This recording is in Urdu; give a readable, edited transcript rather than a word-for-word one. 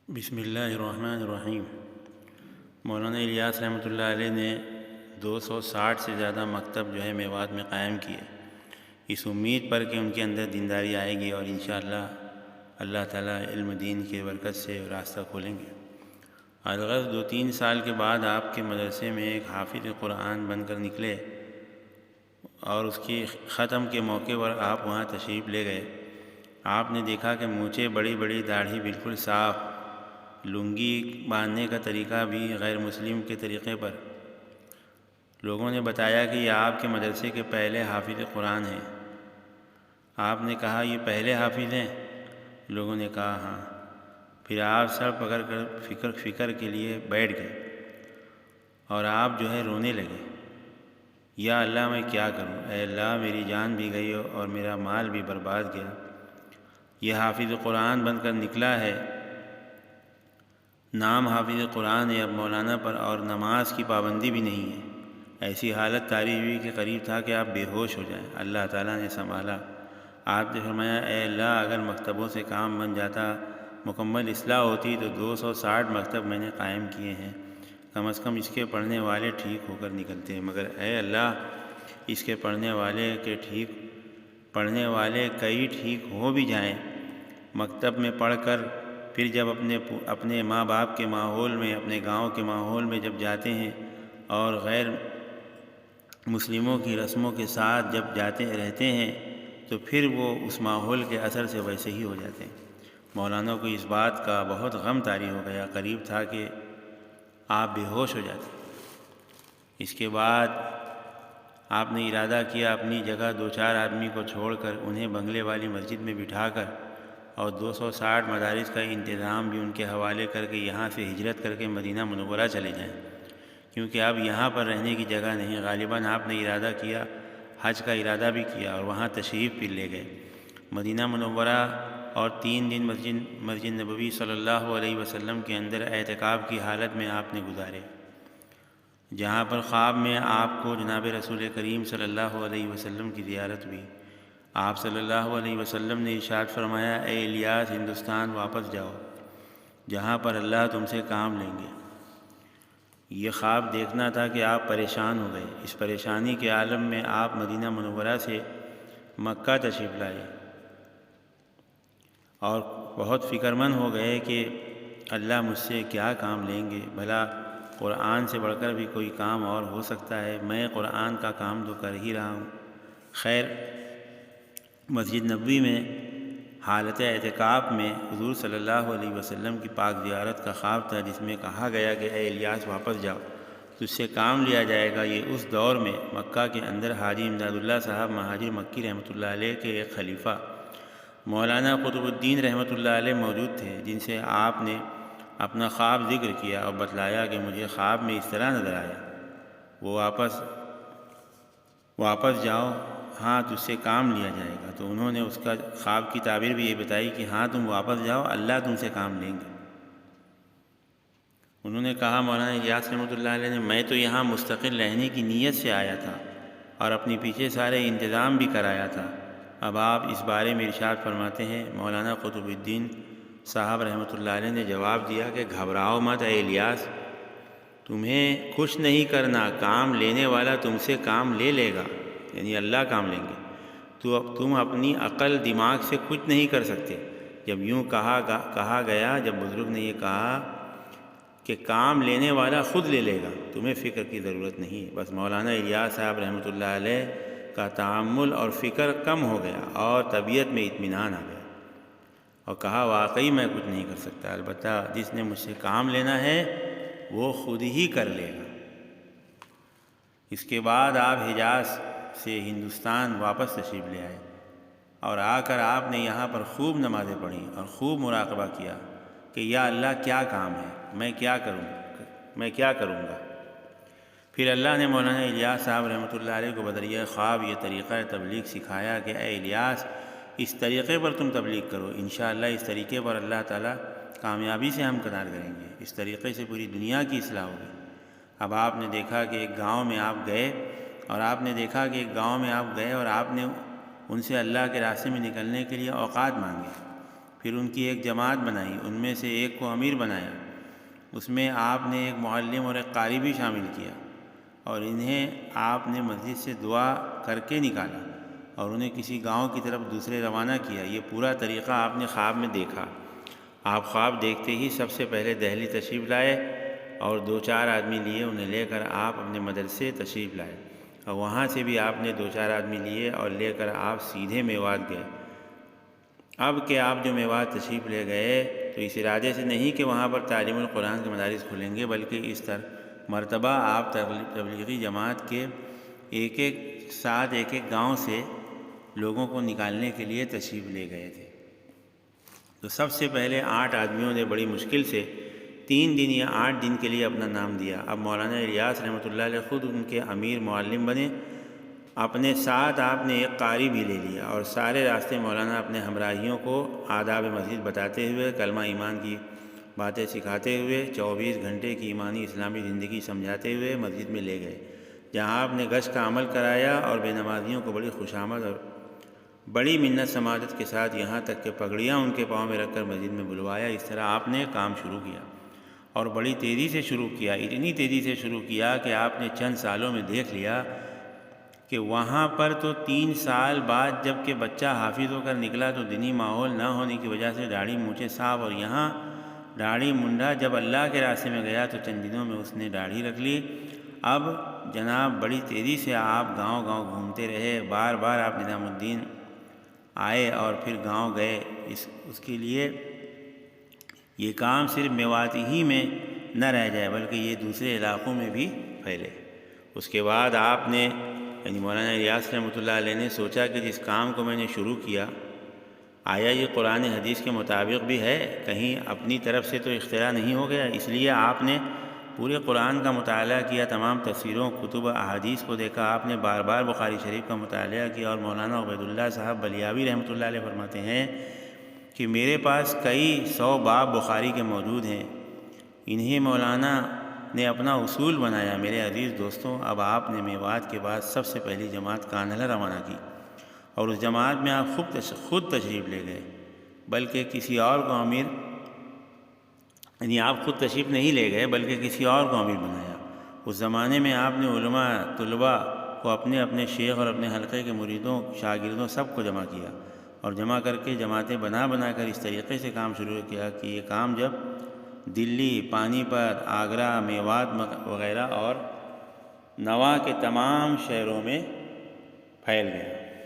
بسم اللہ الرحمن الرحیم۔ مولانا الیاس رحمۃ اللہ علیہ نے 260 سے زیادہ مکتب جو ہے میوات میں قائم کیے، اس امید پر کہ ان کے اندر دینداری آئے گی اور انشاءاللہ اللہ تعالیٰ علم دین کی برکت سے راستہ کھولیں گے۔ الغرض 2-3 سال کے بعد آپ کے مدرسے میں ایک حافظ قرآن بن کر نکلے اور اس کی ختم کے موقع پر آپ وہاں تشریف لے گئے۔ آپ نے دیکھا کہ مونچھیں بڑی بڑی، داڑھی بالکل صاف، لنگی باندھنے کا طریقہ بھی غیر مسلم کے طریقے پر۔ لوگوں نے بتایا کہ یہ آپ کے مدرسے کے پہلے حافظ قرآن ہیں۔ آپ نے کہا یہ پہلے حافظ ہیں؟ لوگوں نے کہا ہاں۔ پھر آپ سر پکڑ کر فکر کے لیے بیٹھ گئے اور آپ جو ہے رونے لگے۔ یا اللہ میں کیا کروں، اے اللہ میری جان بھی گئی اور میرا مال بھی برباد گیا۔ یہ حافظ قرآن بن کر نکلا ہے، نام حافظ قرآن ہے، اب مولانا پر اور نماز کی پابندی بھی نہیں ہے۔ ایسی حالت طاری ہوئی کہ قریب تھا کہ آپ بے ہوش ہو جائیں۔ اللہ تعالیٰ نے سنبھالا۔ آپ نے فرمایا اے اللہ اگر مکتبوں سے کام بن جاتا، مکمل اصلاح ہوتی تو 260 مکتب میں نے قائم کیے ہیں، کم از کم اس کے پڑھنے والے ٹھیک ہو کر نکلتے، مگر اے اللہ اس کے پڑھنے والے کئی ٹھیک ہو بھی جائیں، مکتب میں پڑھ کر پھر جب اپنے ماں باپ کے ماحول میں، اپنے گاؤں کے ماحول میں جب جاتے ہیں اور غیر مسلموں کی رسموں کے ساتھ جب جاتے رہتے ہیں تو پھر وہ اس ماحول کے اثر سے ویسے ہی ہو جاتے ہیں۔ مولانا کو اس بات کا بہت غم طاری ہو گیا، قریب تھا کہ آپ بے ہوش ہو جاتے۔ اس کے بعد آپ نے ارادہ کیا اپنی جگہ 2-4 آدمی کو چھوڑ کر انہیں بنگلے والی مسجد میں بٹھا کر اور 260 مدارس کا انتظام بھی ان کے حوالے کر کے یہاں سے ہجرت کر کے مدینہ منورہ چلے جائیں، کیونکہ اب یہاں پر رہنے کی جگہ نہیں۔ غالباً آپ نے ارادہ کیا، حج کا ارادہ بھی کیا اور وہاں تشریف بھی لے گئے مدینہ منورہ، اور 3 دن مسجد نبوی صلی اللہ علیہ وسلم کے اندر اعتکاف کی حالت میں آپ نے گزارے، جہاں پر خواب میں آپ کو جناب رسول کریم صلی اللہ علیہ وسلم کی زیارت ہوئی۔ آپ صلی اللہ علیہ وسلم نے ارشاد فرمایا اے الیاس ہندوستان واپس جاؤ، جہاں پر اللہ تم سے کام لیں گے۔ یہ خواب دیکھنا تھا کہ آپ پریشان ہو گئے۔ اس پریشانی کے عالم میں آپ مدینہ منورہ سے مکہ تشریف لائے اور بہت فکر مند ہو گئے کہ اللہ مجھ سے کیا کام لیں گے، بھلا قرآن سے بڑھ کر بھی کوئی کام اور ہو سکتا ہے، میں قرآن کا کام تو کر ہی رہا ہوں۔ خیر، مسجد نبوی میں حالت اعتکاف میں حضور صلی اللہ علیہ وسلم کی پاک زیارت کا خواب تھا، جس میں کہا گیا کہ اے الیاس واپس جاؤ، تجھ سے کام لیا جائے گا۔ یہ اس دور میں مکہ کے اندر حاجی امداد اللہ صاحب مہاجر مکی رحمۃ اللہ علیہ کے ایک خلیفہ مولانا قطب الدین رحمۃ اللہ علیہ موجود تھے، جن سے آپ نے اپنا خواب ذکر کیا اور بتلایا کہ مجھے خواب میں اس طرح نظر آیا، وہ واپس جاؤ، ہاں تجھ سے کام لیا جائے گا۔ تو انہوں نے اس کا خواب کی تعبیر بھی یہ بتائی کہ ہاں تم واپس جاؤ، اللہ تم سے کام لیں گے۔ انہوں نے کہا مولانا الیاس رحمۃ اللہ علیہ نے میں تو یہاں مستقل رہنے کی نیت سے آیا تھا اور اپنے پیچھے سارے انتظام بھی کرایا تھا، اب آپ اس بارے میں ارشاد فرماتے ہیں۔ مولانا قطب الدین صاحب رحمۃ اللہ علیہ نے جواب دیا کہ گھبراؤ مت اے الیاس، تمہیں خوش نہیں کرنا، کام لینے والا تم سے کام لے لے گا، یعنی اللہ کام لیں گے، تم اپنی عقل دماغ سے کچھ نہیں کر سکتے۔ جب یوں کہا گیا، جب بزرگ نے یہ کہا کہ کام لینے والا خود لے لے گا، تمہیں فکر کی ضرورت نہیں، بس مولانا الیاس صاحب رحمۃ اللہ علیہ کا تحمل اور فکر کم ہو گیا اور طبیعت میں اطمینان آ گیا، اور کہا واقعی میں کچھ نہیں کر سکتا، البتہ جس نے مجھ سے کام لینا ہے وہ خود ہی کر لے گا۔ اس کے بعد آپ حجاز سے ہندوستان واپس تشریف لے آئے اور آ کر آپ نے یہاں پر خوب نمازیں پڑھیں اور خوب مراقبہ کیا کہ یا اللہ کیا کام ہے، میں کیا کروں گا۔ پھر اللہ نے مولانا الیاس صاحب رحمۃ اللہ علیہ کو بدریہ خواب یہ طریقہ تبلیغ سکھایا کہ اے الیاس اس طریقے پر تم تبلیغ کرو، انشاءاللہ اس طریقے پر اللہ تعالیٰ کامیابی سے ہمکنار کریں گے، اس طریقے سے پوری دنیا کی اصلاح ہوگی۔ اب آپ نے دیکھا کہ ایک گاؤں میں آپ گئے اور آپ نے ان سے اللہ کے راستے میں نکلنے کے لیے اوقات مانگے، پھر ان کی ایک جماعت بنائی، ان میں سے ایک کو امیر بنایا، اس میں آپ نے ایک معلم اور ایک قاری بھی شامل کیا، اور انہیں آپ نے مسجد سے دعا کر کے نکالا اور انہیں کسی گاؤں کی طرف دوسرے روانہ کیا۔ یہ پورا طریقہ آپ نے خواب میں دیکھا۔ آپ خواب دیکھتے ہی سب سے پہلے دہلی تشریف لائے اور 2-4 آدمی لیے، انہیں لے کر آپ اپنے مدرسے تشریف لائے، اور وہاں سے بھی آپ نے 2-4 آدمی لیے اور لے کر آپ سیدھے میوات گئے۔ اب کہ آپ جو میوات تشریف لے گئے تو اس ارادے سے نہیں کہ وہاں پر تعلیم القرآن کے مدارس کھلیں گے، بلکہ اس مرتبہ آپ تبلیغی جماعت کے ایک ایک گاؤں سے لوگوں کو نکالنے کے لیے تشریف لے گئے تھے۔ تو سب سے پہلے 8 آدمیوں نے بڑی مشکل سے 3 دن یا 8 دن کے لیے اپنا نام دیا۔ اب مولانا الیاس رحمۃ اللہ علیہ خود ان کے امیر معلم بنے، اپنے ساتھ آپ نے ایک قاری بھی لے لیا، اور سارے راستے مولانا اپنے ہمراہیوں کو آداب مسجد بتاتے ہوئے، کلمہ ایمان کی باتیں سکھاتے ہوئے، 24 گھنٹے کی ایمانی اسلامی زندگی سمجھاتے ہوئے مسجد میں لے گئے، جہاں آپ نے گشت کا عمل کرایا اور بے نمازیوں کو بڑی خوشامد اور بڑی منت سماجت کے ساتھ یہاں تک کہ پگڑیاں ان کے پاؤں میں رکھ کر مسجد میں بلوایا۔ اس طرح آپ نے کام شروع کیا اور بڑی تیزی سے شروع کیا، اتنی تیزی سے شروع کیا کہ آپ نے چند سالوں میں دیکھ لیا کہ وہاں پر تو 3 سال بعد جب کہ بچہ حافظ ہو کر نکلا تو دینی ماحول نہ ہونے کی وجہ سے داڑھی مونچھیں صاف، اور یہاں داڑھی منڈا جب اللہ کے راستے میں گیا تو چند دنوں میں اس نے داڑھی رکھ لی۔ اب جناب بڑی تیزی سے آپ گاؤں گاؤں گھومتے رہے، بار بار آپ نظام الدین آئے اور پھر گاؤں گئے۔ اس کے لیے یہ کام صرف میواتی ہی میں نہ رہ جائے بلکہ یہ دوسرے علاقوں میں بھی پھیلے۔ اس کے بعد آپ نے یعنی مولانا الیاس رحمۃ اللہ علیہ نے سوچا کہ جس کام کو میں نے شروع کیا آیا یہ قرآن حدیث کے مطابق بھی ہے، کہیں اپنی طرف سے تو اختراع نہیں ہو گیا۔ اس لیے آپ نے پورے قرآن کا مطالعہ کیا، تمام تفسیروں، کتب احادیث کو دیکھا، آپ نے بار بار بخاری شریف کا مطالعہ کیا، اور مولانا عبید اللہ صاحب بلیاوی رحمۃ اللہ علیہ فرماتے ہیں کہ میرے پاس کئی 100 باب بخاری کے موجود ہیں، انہیں مولانا نے اپنا اصول بنایا۔ میرے عزیز دوستوں، اب آپ نے میوات کے بعد سب سے پہلی جماعت کانہلہ روانہ کی، اور اس جماعت میں آپ خود تشریف لے گئے، بلکہ کسی اور کو امیر یعنی آپ خود تشریف نہیں لے گئے بلکہ کسی اور کو امیر بنایا۔ اس زمانے میں آپ نے علماء، طلباء کو اپنے اپنے شیخ اور اپنے حلقے کے مریدوں، شاگردوں سب کو جمع کیا، اور جمع کر کے جماعتیں بنا کر اس طریقے سے کام شروع کیا کہ یہ کام جب دلی، پانی پت، آگرہ، میوات وغیرہ اور نواں کے تمام شہروں میں پھیل گیا۔